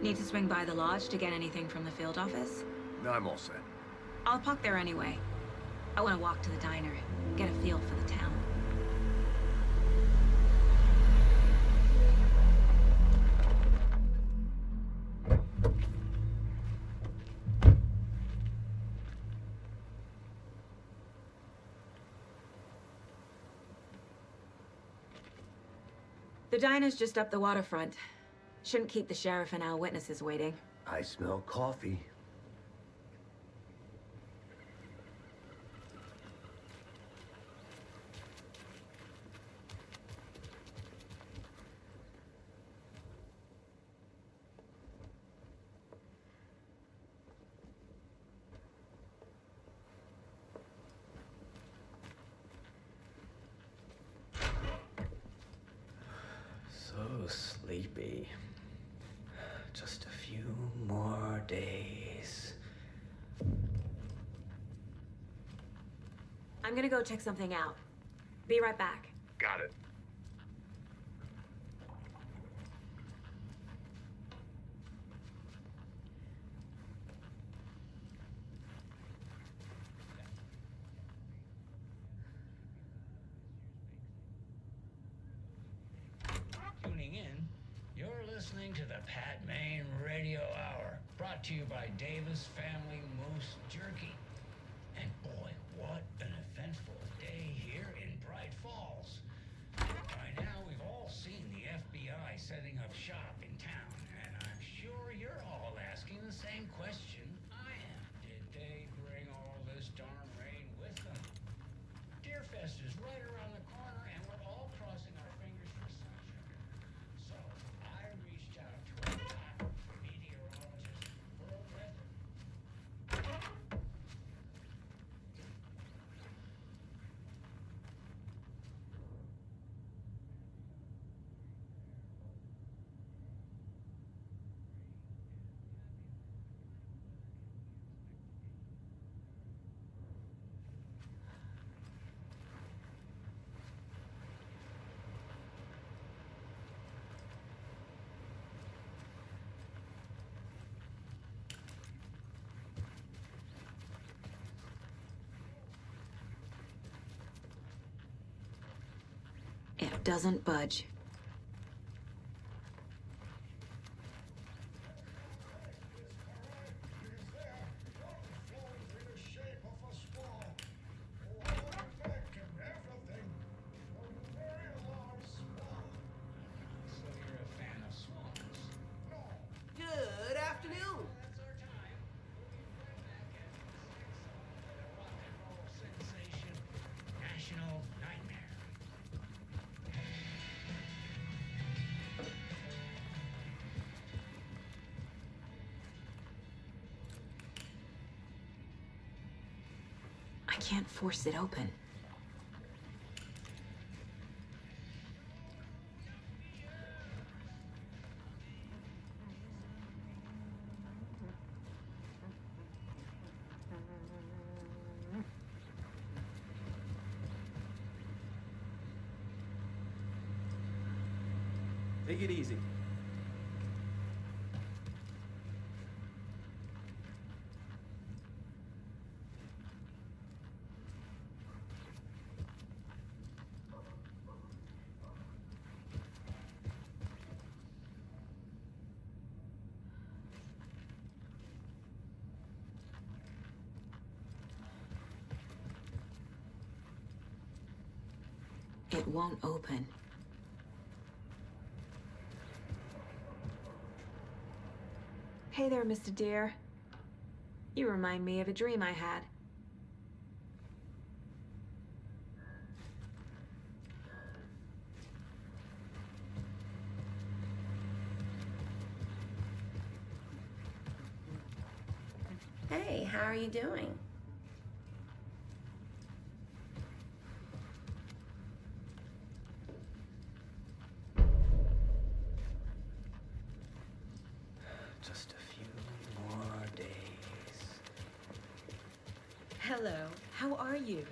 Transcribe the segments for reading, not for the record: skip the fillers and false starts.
Need to swing by the lodge to get anything from the field office? No, I'm all set. I'll park there anyway. I want to walk to the diner, get a feel for the town. The diner's just up the waterfront. Shouldn't keep the sheriff and our witnesses waiting. I smell coffee. So sleepy. Just a few more days. I'm gonna go check something out. Be right back. Got it. Tuning in, you're listening to the Pat Maine Radio Hour, brought to you by Davis Family Moose Jerky. And boy, what an eventful day here in Braight-Fals. By now, we've all seen the FBI setting up shop in town, and I'm sure you're all asking the same question I am. Did they bring all this darn rain with them? Deerfest is right around the corner, and we're all crossing our fingers for sunshine. So I reached out to a top meteorologist for a weather. It doesn't budge. So you're a fan of swans? Good afternoon. That's our time. We'll be right back after the rock and roll sensation, National Nightmare. I can't force it open. Take it easy. It won't open. Hey there, Mr. Deer. You remind me of a dream I had. Hey, how are you doing? Just a few more days. Hello, how are you?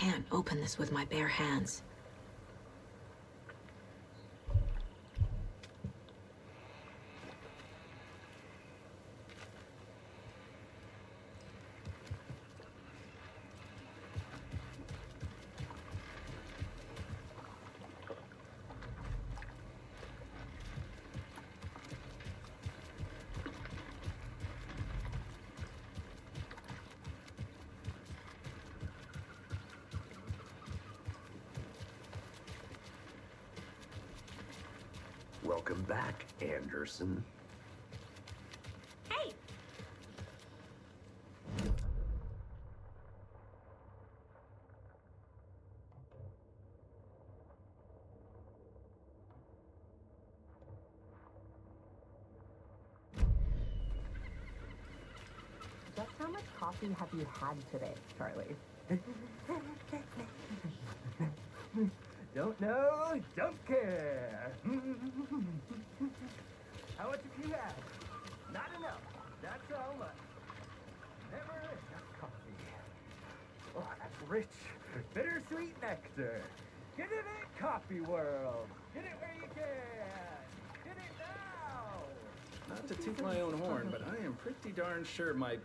can't open this with my bare hands. Welcome back, Anderson. Hey! Just how much coffee have you had today, Charlie? Don't know, don't care. How much have you had? Not enough. That's how much. Never enough coffee. Oh, that's rich, bittersweet nectar. Get in it, coffee world. Get it where you can. Get it now. Not to toot my own horn, but I am pretty darn sure my,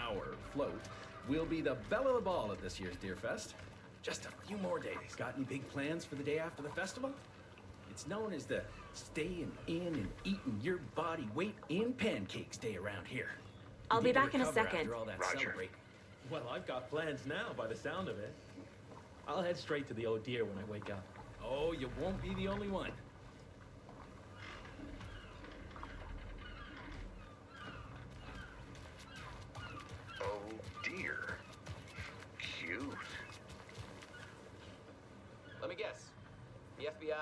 our float will be the belle of the ball at this year's Deer Fest. Just a few more days. Got any big plans for the day after the festival? It's known as the staying in and eating your body weight in pancakes day around here. I'll be You get to back in a recover second. after all that Roger. celebrating. Well, I've got plans now by the sound of it. I'll head straight to the Oh Dear when I wake up. Oh, you won't be the only one. Oh dear. Cute. Let me guess. The FBI.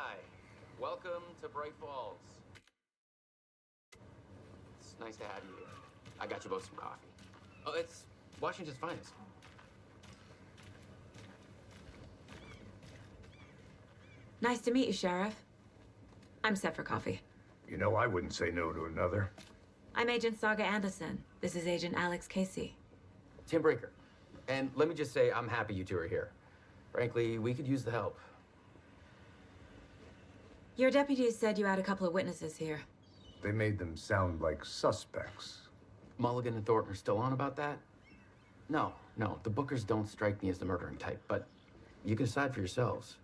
Welcome to Braight-Fолs. It's nice to have you here. I got you both some coffee. Oh, it's Washington's finest. Nice to meet you, Sheriff. I'm set for coffee. You know, I wouldn't say no to another. I'm Agent Saga Anderson. This is Agent Alex Casey. Tim Breaker. And let me just say, I'm happy you two are here. Frankly, we could use the help. Your deputies said you had a couple of witnesses here. They made them sound like suspects. Mulligan and Thornton are still on about that? No, the Bookers don't strike me as the murdering type, but you can decide for yourselves.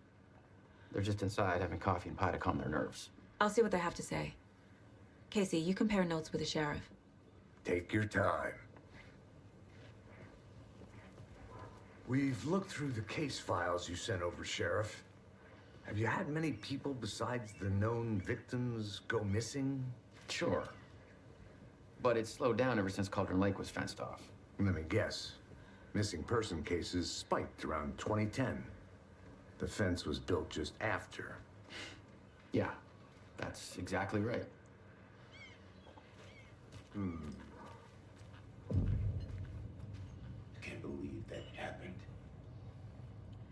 They're just inside having coffee and pie to calm their nerves. I'll see what they have to say. Casey, you compare notes with the sheriff. Take your time. We've looked through the case files you sent over, Sheriff. Have you had many people besides the known victims go missing? Sure. But it's slowed down ever since Cauldron Lake was fenced off. Let me guess. Missing person cases spiked around 2010. The fence was built just after. Yeah, that's exactly right. Can't believe that happened.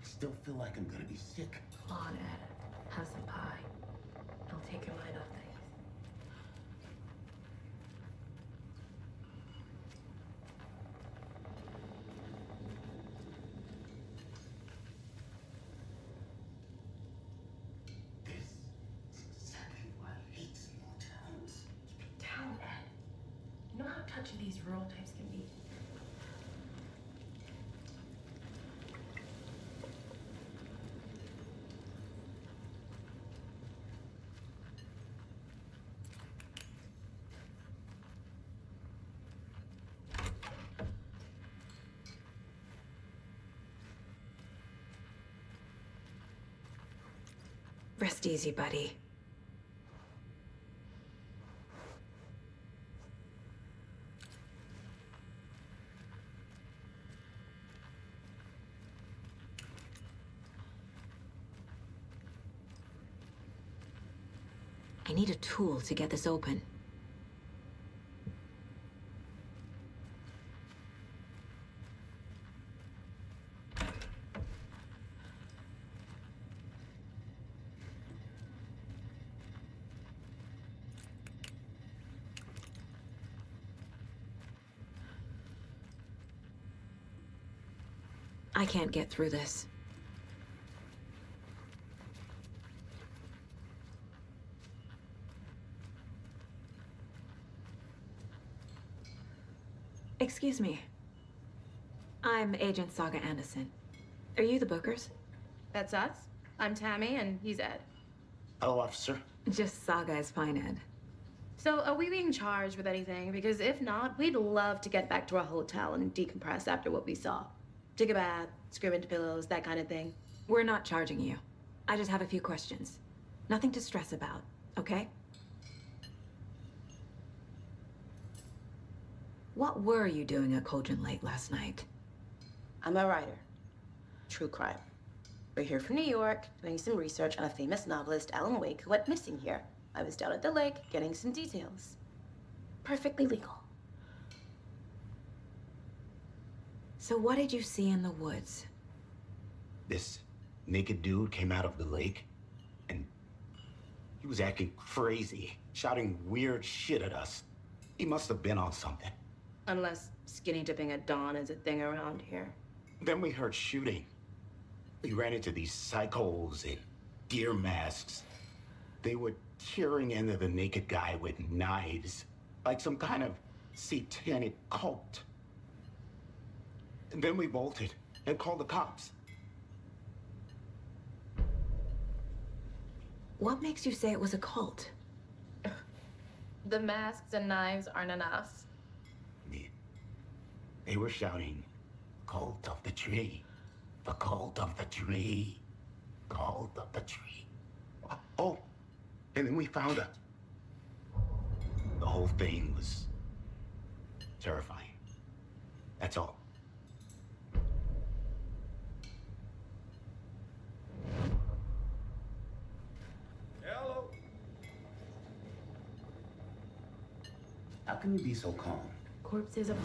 Still feel like I'm gonna be sick. Come on, Ed. Have some pie. It'll take your mind off things. This is exactly why I hate small towns. Keep it down, Ed. You know how touchy these rural types can be. Rest easy, buddy. I need a tool to get this open. I can't get through this. Excuse me. I'm Agent Saga Anderson. Are you the Bookers? That's us. I'm Tammy, and he's Ed. Hello, officer. Just Saga is fine, Ed. So, are we being charged with anything? Because if not, we'd love to get back to our hotel and decompress after what we saw. Take a bath, scream into pillows, that kind of thing. We're not charging you. I just have a few questions. Nothing to stress about, okay? What were you doing at Cauldron Lake last night? I'm a writer. True crime. We're here from New York, doing some research on a famous novelist, Alana Weyk, who went missing here. I was down at the lake, getting some details. Perfectly legal. So what did you see in the woods? This naked dude came out of the lake, and he was acting crazy, shouting weird shit at us. He must have been on something. Unless skinny dipping at dawn is a thing around here. Then we heard shooting. We ran into these psychos in deer masks. They were tearing into the naked guy with knives, like some kind of satanic cult. And then we bolted and called the cops. What makes you say it was a cult? The masks and knives aren't enough. They were shouting, "Cult of the tree, the cult of the tree, cult of the tree." Oh, and then we found her. The whole thing was terrifying. That's all. Hello. How can you be so calm? Corpses of...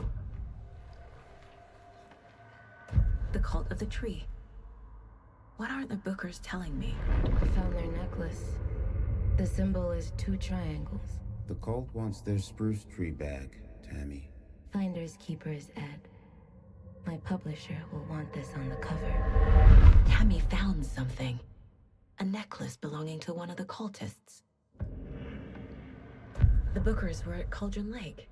The cult of the tree. What aren't the Bookers telling me? I found their necklace. The symbol is 2 triangles. The cult wants their spruce tree back, Tammy. Finders keepers, Ed. My publisher will want this on the cover. Tammy found something. A necklace belonging to one of the cultists. The Bookers were at Cauldron Lake.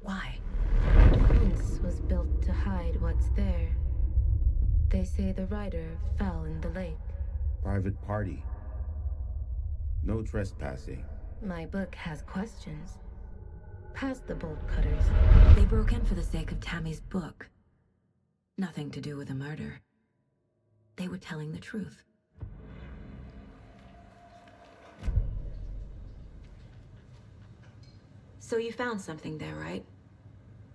Why? The fence was built to hide what's there. They say the writer fell in the lake. Private party. No trespassing. My book has questions. Past the bolt cutters. They broke in for the sake of Tammy's book. Nothing to do with the murder. They were telling the truth. So you found something there, right?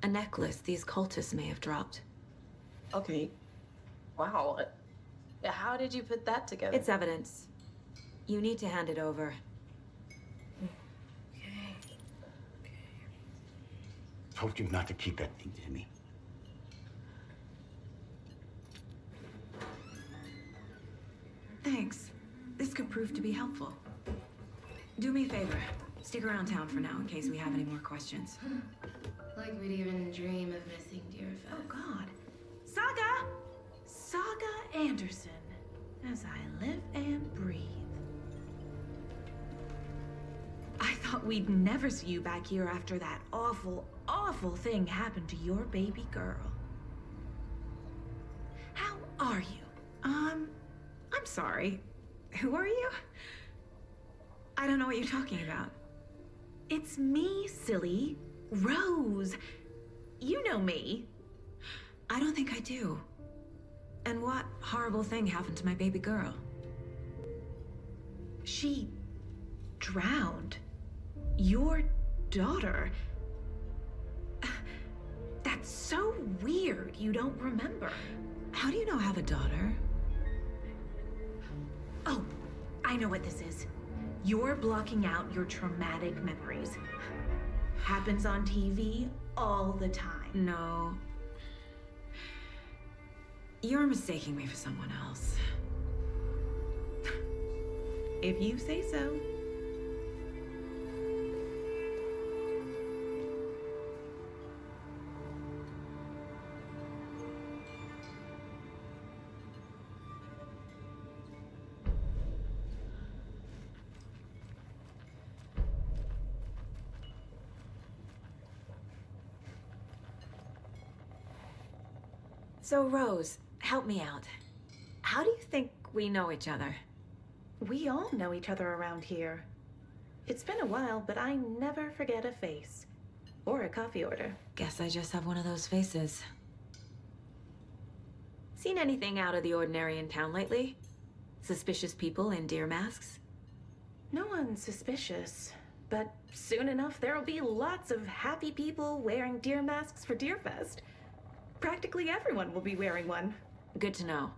A necklace these cultists may have dropped. Okay. Wow. How did you put that together? It's evidence. You need to hand it over. Told you not to keep that thing, Tammy. Thanks. This could prove to be helpful. Do me a favor. Stick around town for now in case we have any more questions. Like we'd even dream of missing dear Fest. Oh, God. Saga! Saga Anderson. As I live and breathe. I thought we'd never see you back here after that awful, awful thing happened to your baby girl. How are you? I'm sorry. Who are you? I don't know what you're talking about. It's me, silly. Rose. You know me. I don't think I do. And what horrible thing happened to my baby girl? She drowned. Your daughter. That's so weird you don't remember. How do you know I have a daughter? Oh, I know what this is. You're blocking out your traumatic memories. Happens on TV all the time. No. You're mistaking me for someone else. If you say so. So, Rose, help me out. How do you think we know each other? We all know each other around here. It's been a while, but I never forget a face. Or a coffee order. Guess I just have one of those faces. Seen anything out of the ordinary in town lately? Suspicious people in deer masks? No one's suspicious. But soon enough, there'll be lots of happy people wearing deer masks for Deerfest. Practically everyone will be wearing one. Good to know.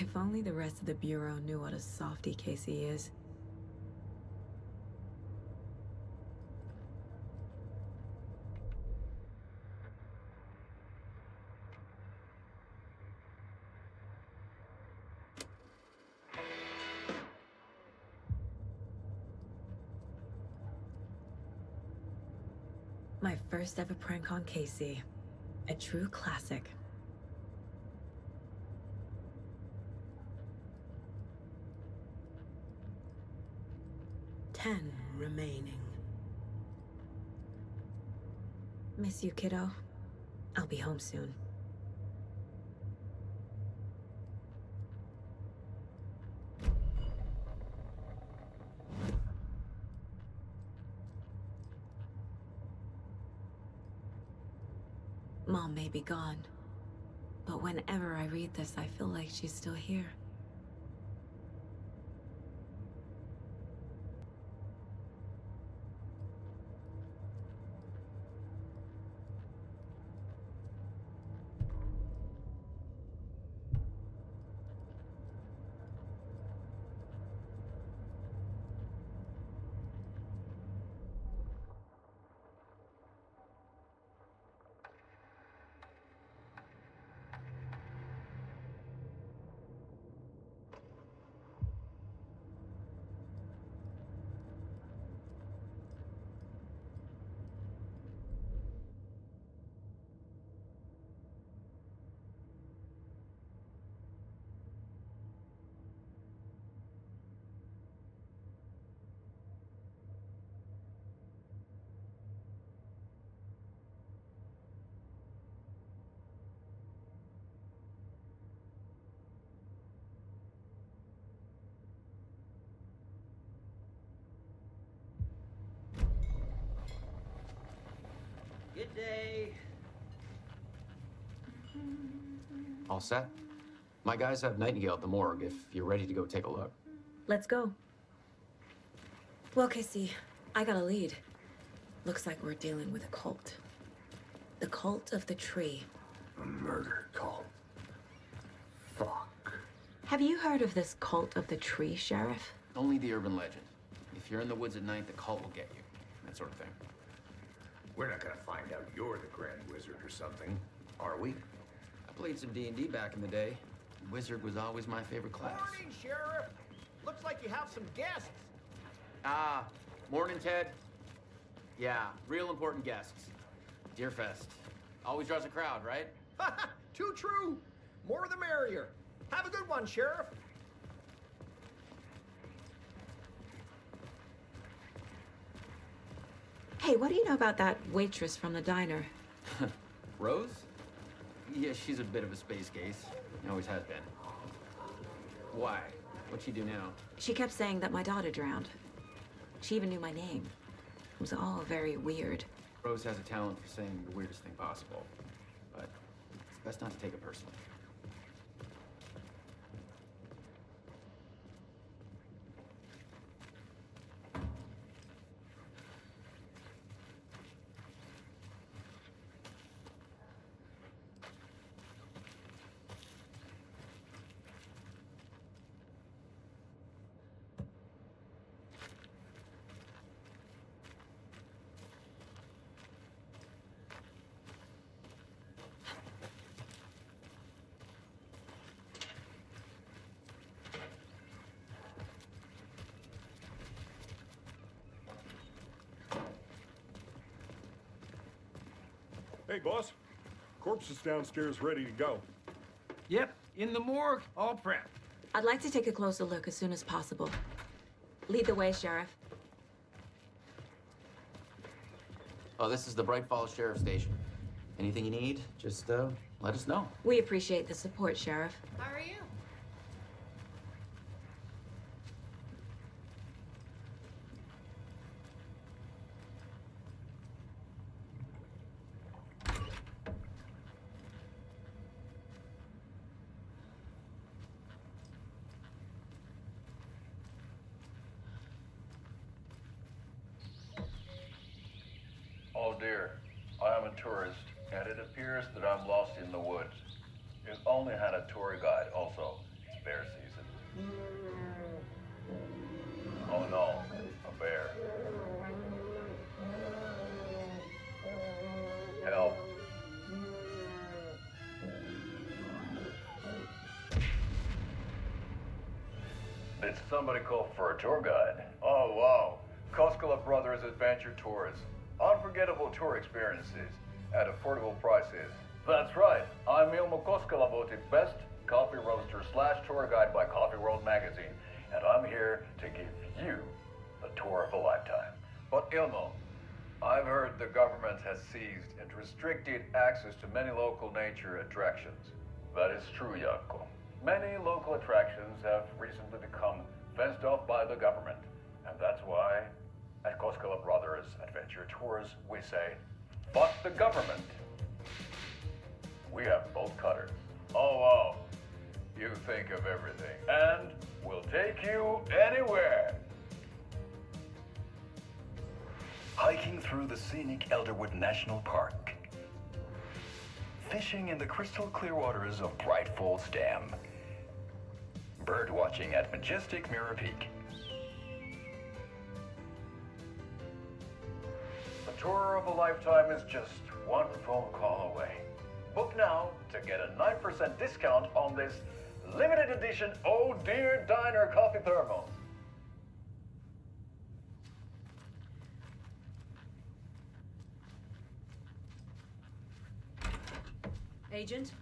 If only the rest of the Bureau knew what a softy Casey is. My first ever prank on Casey. A true classic. 10 remaining. Miss you, kiddo. I'll be home soon. Mom may be gone, but whenever I read this, I feel like she's still here. Good day. All set? My guys have Nightingale at the morgue if you're ready to go take a look. Let's go. Well, Casey, I got a lead. Looks like we're dealing with a cult. The cult of the tree. A murder cult. Fuck. Have you heard of this cult of the tree, Sheriff? Only the urban legend. If you're in the woods at night, the cult will get you. That sort of thing. We're not gonna find out you're the Grand Wizard or something, are we? I played some D&D back in the day. Wizard was always my favorite class. Morning, Sheriff. Looks like you have some guests. Ah, morning, Ted. Yeah, real important guests. Deerfest. Always draws a crowd, right? Too true. More the merrier. Have a good one, Sheriff. Hey, what do you know about that waitress from the diner? Rose? Yeah, she's a bit of a space case. Always has been. Why? What'd she do now? She kept saying that my daughter drowned. She even knew my name. It was all very weird. Rose has a talent for saying the weirdest thing possible, but it's best not to take it personally. Hey, boss. Corpse is downstairs ready to go. Yep, in the morgue, all prepped. I'd like to take a closer look as soon as possible. Lead the way, Sheriff. Oh, this is the Braight-Folsa Sheriff Station. Anything you need, just let us know. We appreciate the support, Sheriff. How are you? Oh dear, I am a tourist, and it appears that I'm lost in the woods. If only had a tour guide also. Bear season. Oh no, a bear. Help. Did somebody call for a tour guide? Oh wow, Koskela Brothers Adventure Tours. Unforgettable tour experiences at affordable prices. That's right, I'm Ilmo Koskela, voted best coffee roaster / tour guide by Coffee World magazine, and I'm here to give you the tour of a lifetime. But Ilmo, I've heard the government has seized and restricted access to many local nature attractions. That is true, Jaakko. Many local attractions have recently become fenced off by the government, and that's why at Koskela Brothers Adventure Tours, we say, fuck the government. We have bolt cutters. Oh, wow. You think of everything. And we'll take you anywhere. Hiking through the scenic Elderwood National Park. Fishing in the crystal clear waters of Braight-Folsa Dam. Bird watching at majestic Mirror Peak. The tour of a lifetime is just one phone call away. Book now to get a 9% discount on this limited edition Oh Dear Diner coffee thermos. Agent?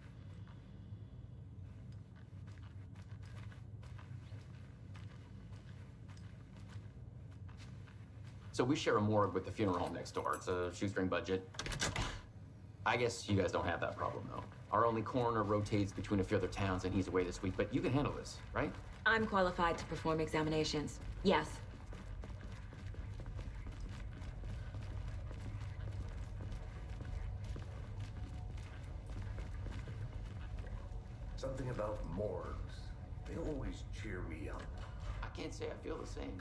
So we share a morgue with the funeral home next door. It's a shoestring budget. I guess you guys don't have that problem, though. Our only coroner rotates between a few other towns, and he's away this week, but you can handle this, right? I'm qualified to perform examinations. Yes. Something about morgues. They always cheer me up. I can't say I feel the same.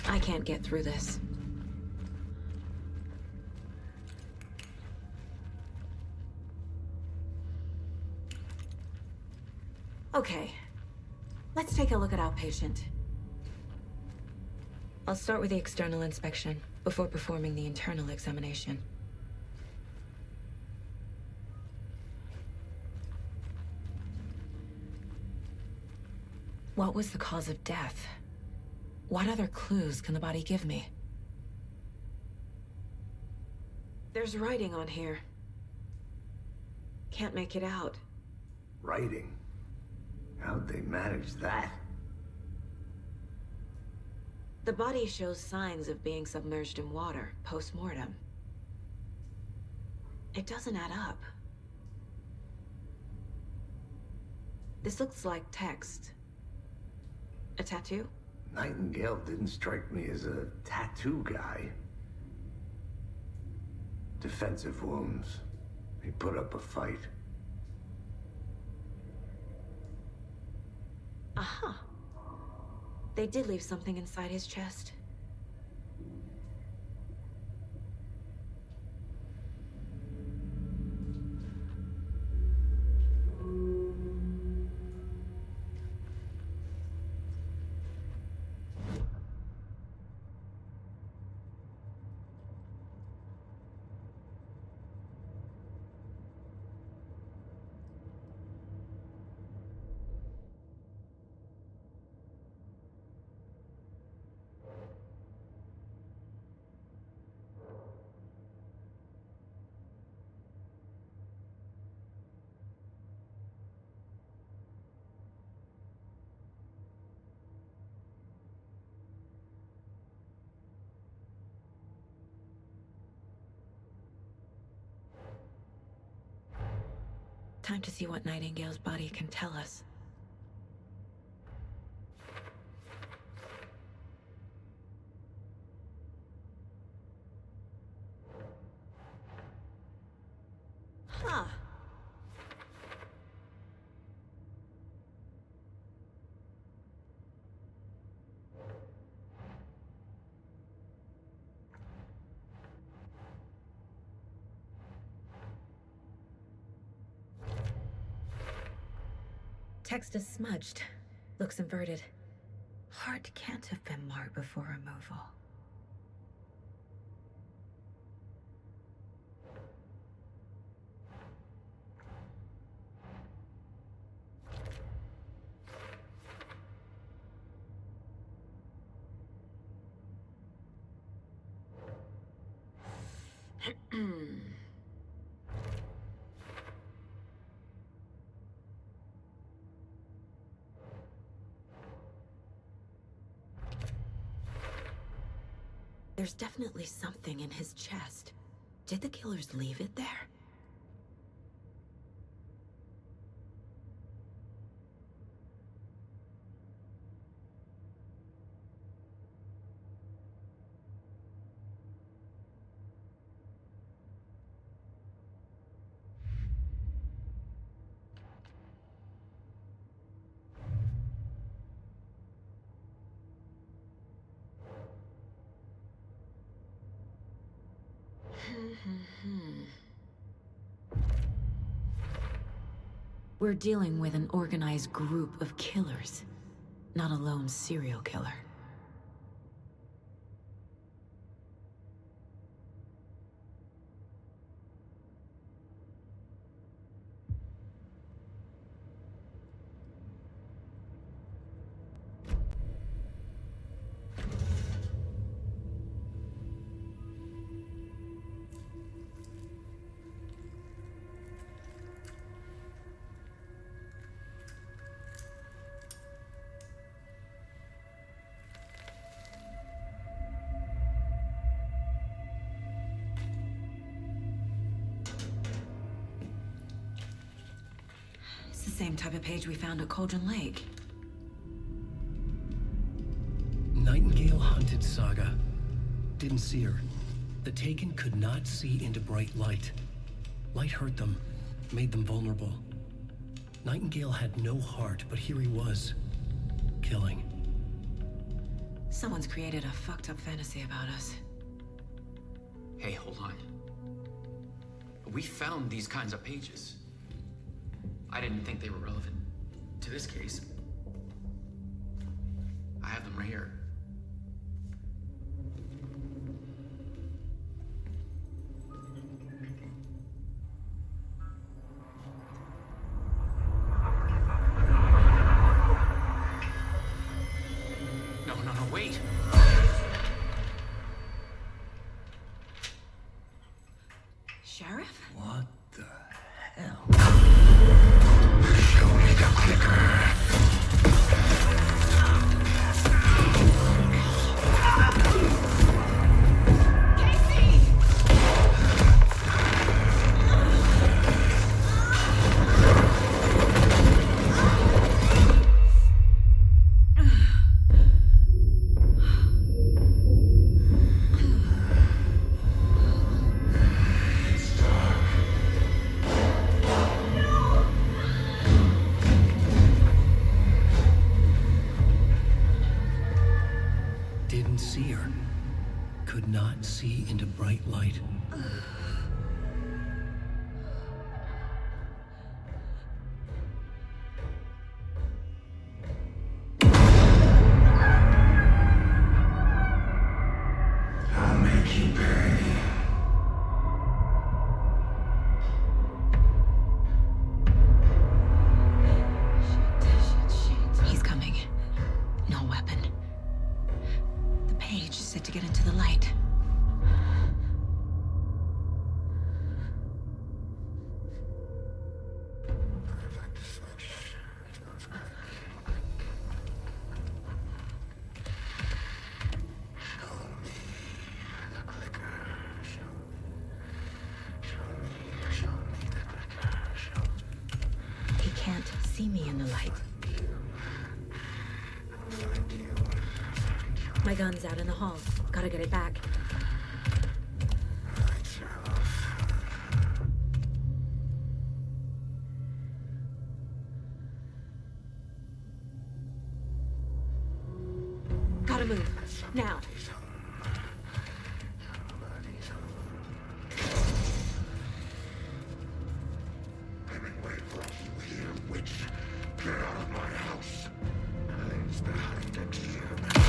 I can't get through this. Okay, let's take a look at our patient. I'll start with the external inspection before performing the internal examination. What was the cause of death? What other clues can the body give me? There's writing on here. Can't make it out. Writing? How'd they manage that? The body shows signs of being submerged in water, post-mortem. It doesn't add up. This looks like text. A tattoo? Nightingale didn't strike me as a tattoo guy. Defensive wounds. He put up a fight. Aha. They did leave something inside his chest. Time to see what Nightingale's body can tell us. Huh. Text is smudged. Looks inverted. Heart can't have been marked before removal. There's definitely something in his chest. Did the killers leave it there? We're dealing with an organized group of killers, not a lone serial killer. Same type of page we found at Cauldron Lake. Nightingale hunted Saga. Didn't see her. The Taken could not see into bright light. Light hurt them, made them vulnerable. Nightingale had no heart, but here he was, killing. Someone's created a fucked up fantasy about us. Hey, hold on. We found these kinds of pages. I didn't think they were relevant to this case. I have them right here. see her. Could not see into bright light. I'll make you pay. He's coming. No weapon. The page set to get into the light. He can't see me in the light. My gun's out in the hall. Gotta get it back. Gotta move. Now. Get out of my house. Hides behind a deer mask.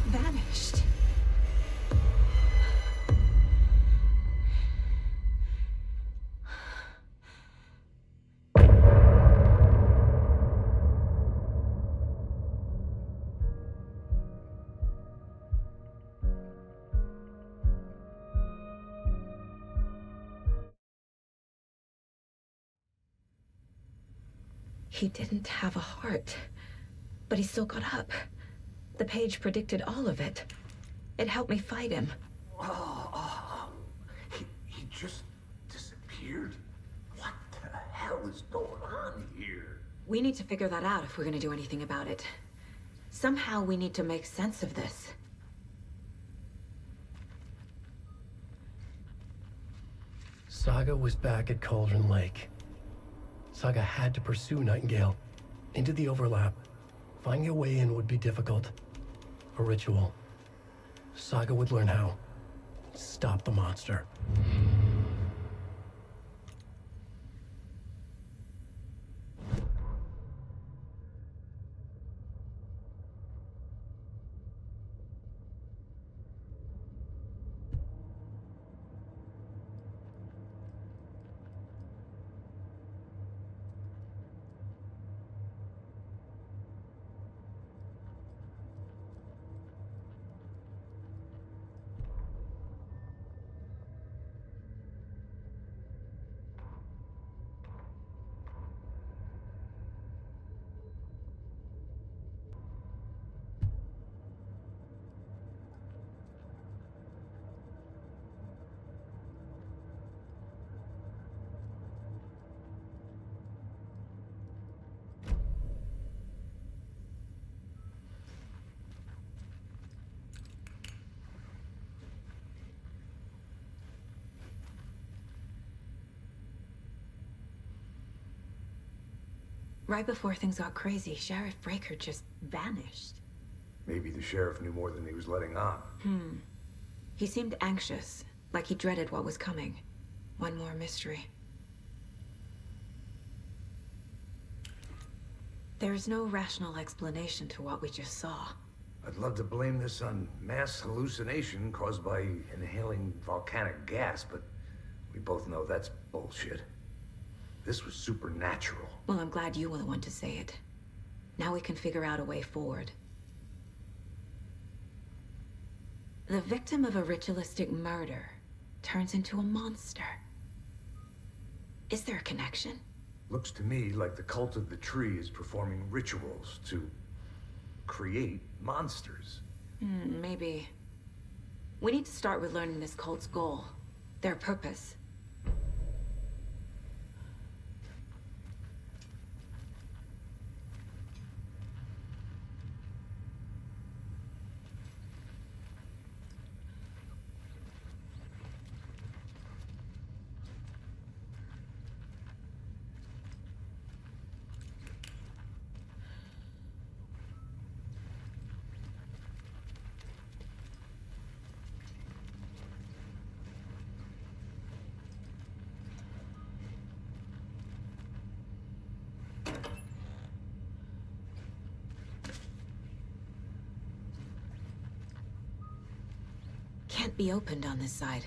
Vanished. He didn't have a heart, but he still got up. The page predicted all of it. It helped me fight him. He just disappeared? What the hell is going on here? We need to figure that out if we're gonna do anything about it. Somehow we need to make sense of this. Saga was back at Cauldron Lake. Saga had to pursue Nightingale into the overlap. Finding a way in would be difficult. A ritual. Saga would learn how. Stop the monster. Right before things got crazy, Sheriff Breaker just vanished. Maybe the sheriff knew more than he was letting on. He seemed anxious, like he dreaded what was coming. One more mystery. There's no rational explanation to what we just saw. I'd love to blame this on mass hallucination caused by inhaling volcanic gas, but we both know that's bullshit. This was supernatural. Well, I'm glad you were the one to say it. Now we can figure out a way forward. The victim of a ritualistic murder turns into a monster. Is there a connection? Looks to me like the cult of the tree is performing rituals to create monsters. Maybe. We need to start with learning this cult's goal, their purpose. can't be opened on this side.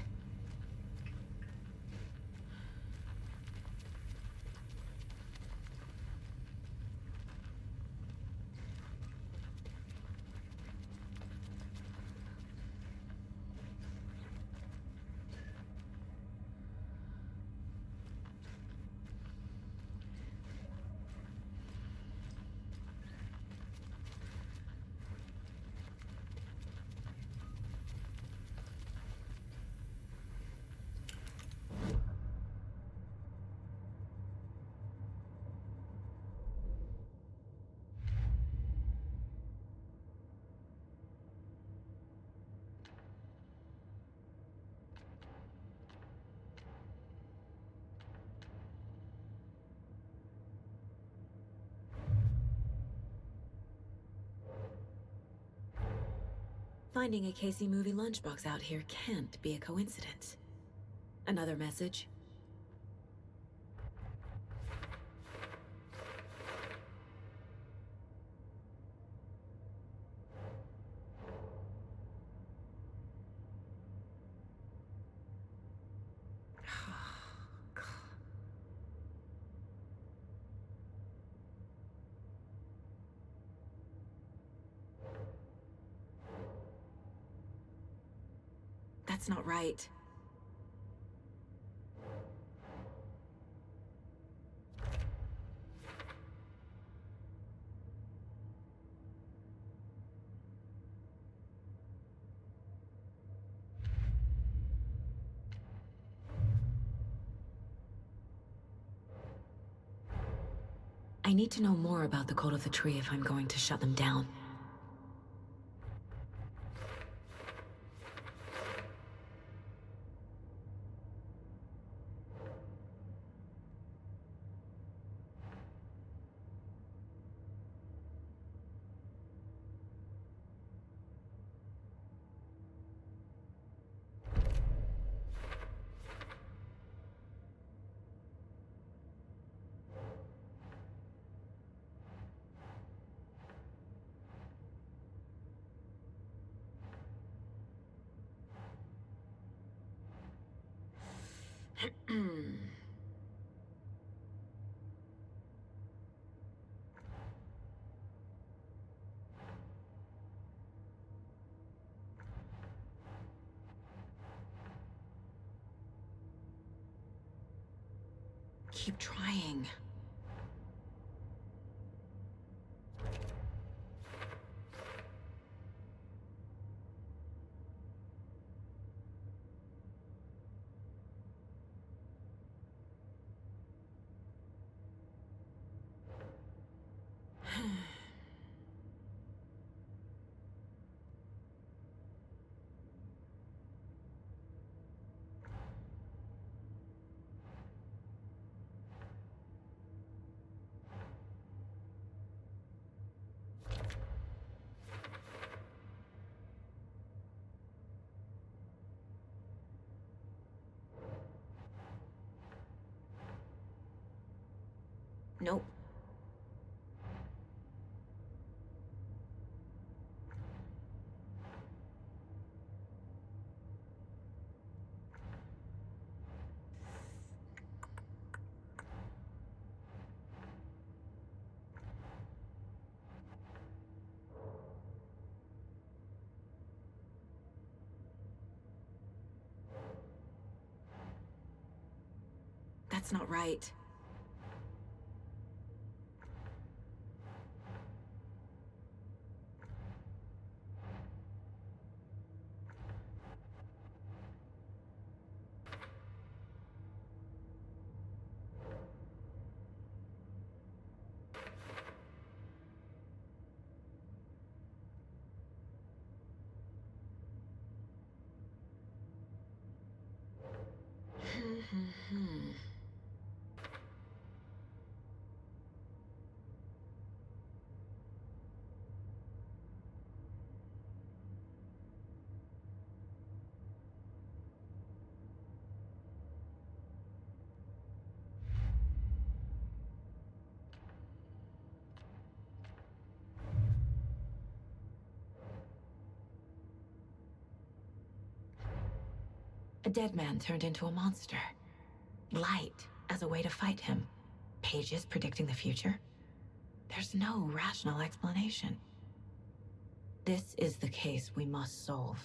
Finding a Casey movie lunchbox out here can't be a coincidence. Another message? That's not right. I need to know more about the code of the tree if I'm going to shut them down. Keep trying. Nope. That's not right. A dead man turned into a monster. Light as a way to fight him. Pages predicting the future. There's no rational explanation. This is the case we must solve.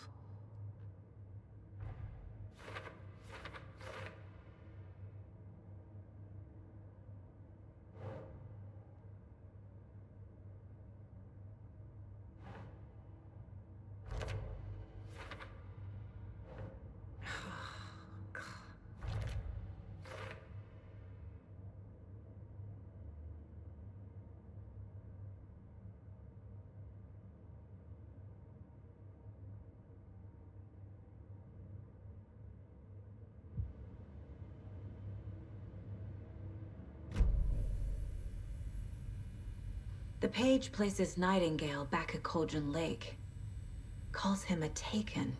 The page places Nightingale back at Cauldron Lake. Calls him a taken.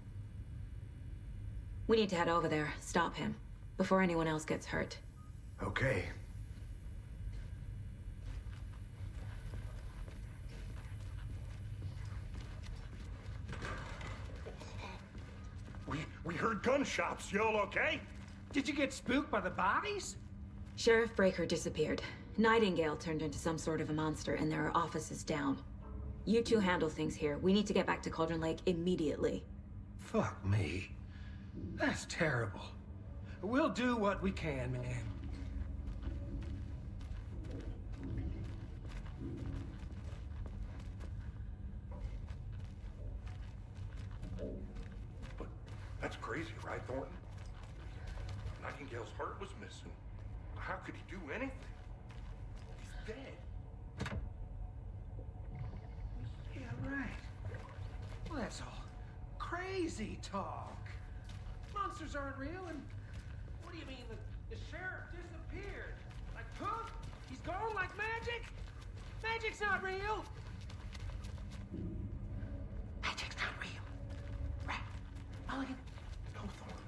We need to head over there, stop him, before anyone else gets hurt. Okay. We heard gunshots. Y'all okay? Did you get spooked by the bodies? Sheriff Breaker disappeared. Nightingale turned into some sort of a monster, and there are offices down. You two handle things here. We need to get back to Cauldron Lake immediately. Fuck me. That's terrible. We'll do what we can, man. But that's crazy, right, Thornton? Nightingale's heart was missing. How could he do anything? He's dead. Yeah, right. Well, that's all crazy talk. Monsters aren't real, and what do you mean the sheriff disappeared? Like poof? He's gone like magic? Magic's not real. Magic's not real. Right? Mulligan? No, Thornton.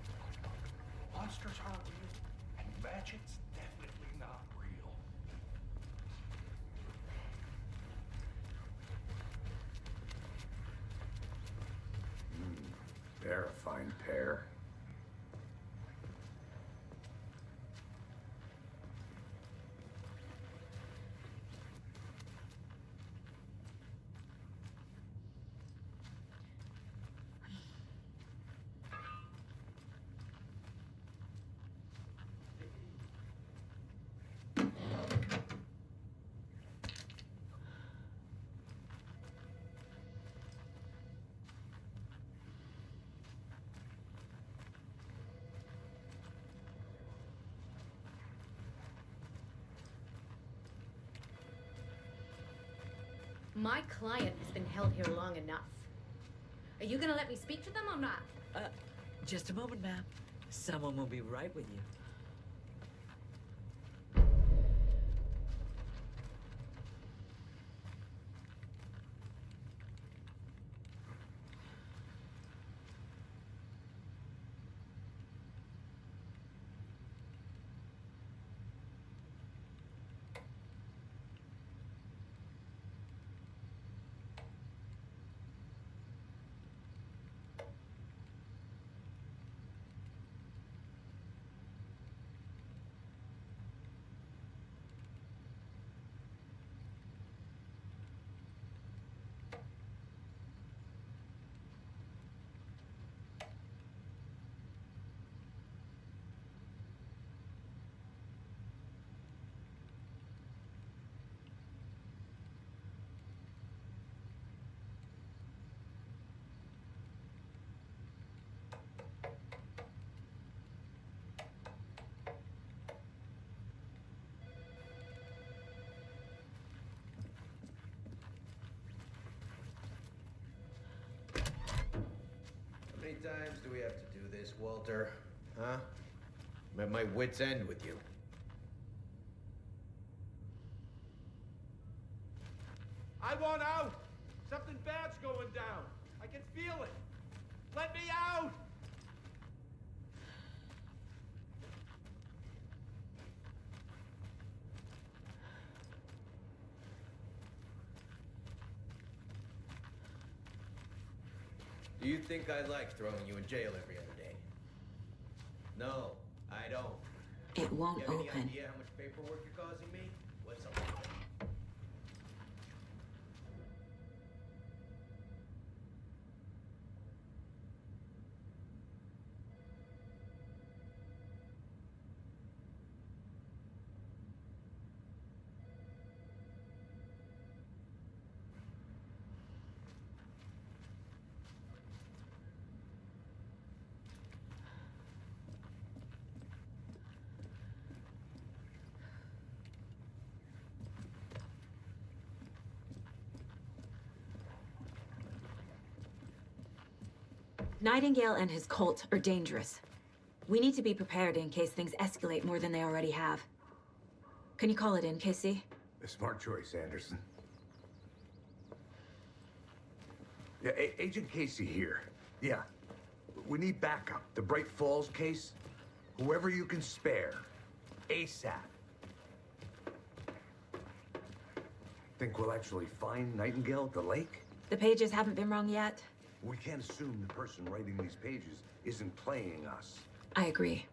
Monsters aren't real, and magic's definitely not real. They're a fine pair. My client has been held here long enough. Are you gonna let me speak to them or not? Just a moment, ma'am. Someone will be right with you. How many times do we have to do this, Walter? Huh? I'm at my wit's end with you. I want out! Something bad's going down. I can feel it. Let me out! Do you think I like throwing you in jail every other day? No, I don't. It won't You have any open. idea how much paperwork you're causing me? What's a lot? Nightingale and his cult are dangerous. We need to be prepared in case things escalate more than they already have. Can you call it in, Casey? A smart choice, Anderson. Yeah, Agent Casey here. Yeah. We need backup. The Braight-Fолs case. Whoever you can spare. ASAP. Think we'll actually find Nightingale at the lake? The pages haven't been wrong yet. We can't assume the person writing these pages isn't playing us. I agree.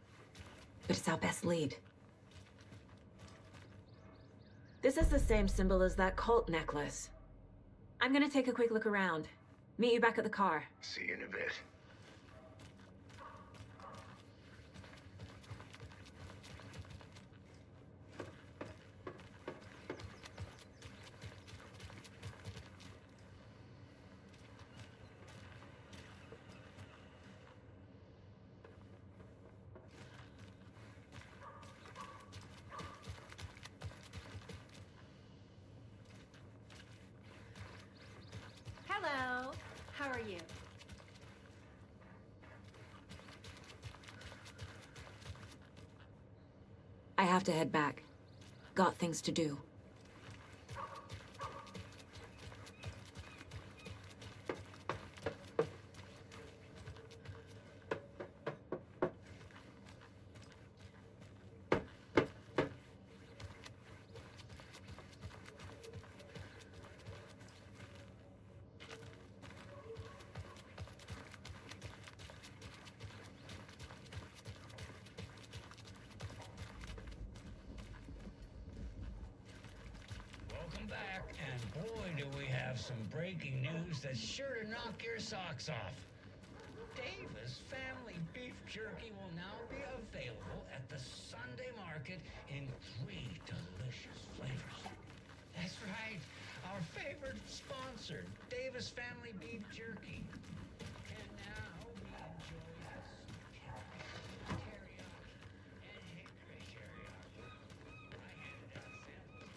But it's our best lead. This is the same symbol as that cult necklace. I'm gonna take a quick look around. Meet you back at the car. See you in a bit. Hello. How are you? I have to head back. Got things to do. Welcome back, and boy, do we have some breaking news that's sure to knock your socks off. Davis Family Beef Jerky will now be available at the Sunday market in 3 delicious flavors. That's right, our favorite sponsor, Davis Family Beef Jerky, can now be enjoyed as teriyaki and hickory teriyaki. I handed out samples.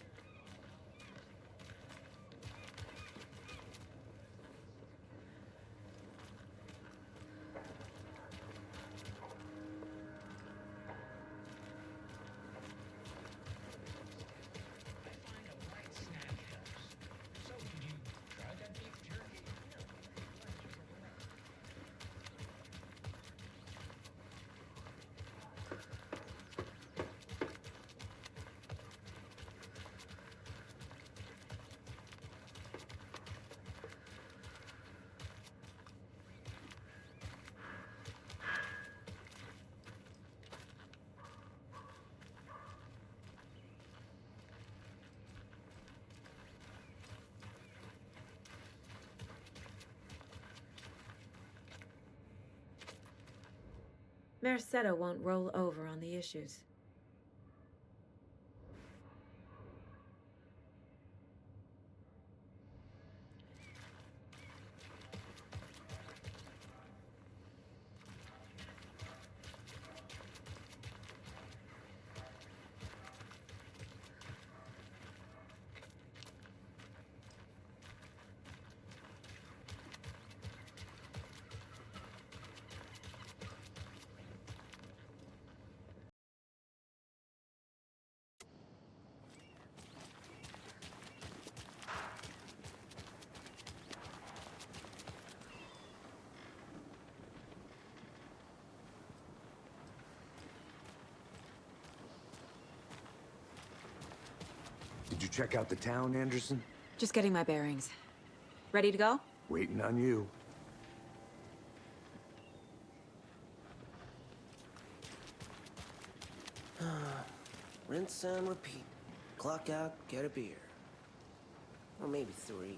I find a light snack helps. So, did you try that beef jerky? Mercado won't roll over on the issues. Did you check out the town, Anderson? Just getting my bearings. Ready to go? Waiting on you. Rinse and repeat. Clock out, get a beer. Or maybe 3.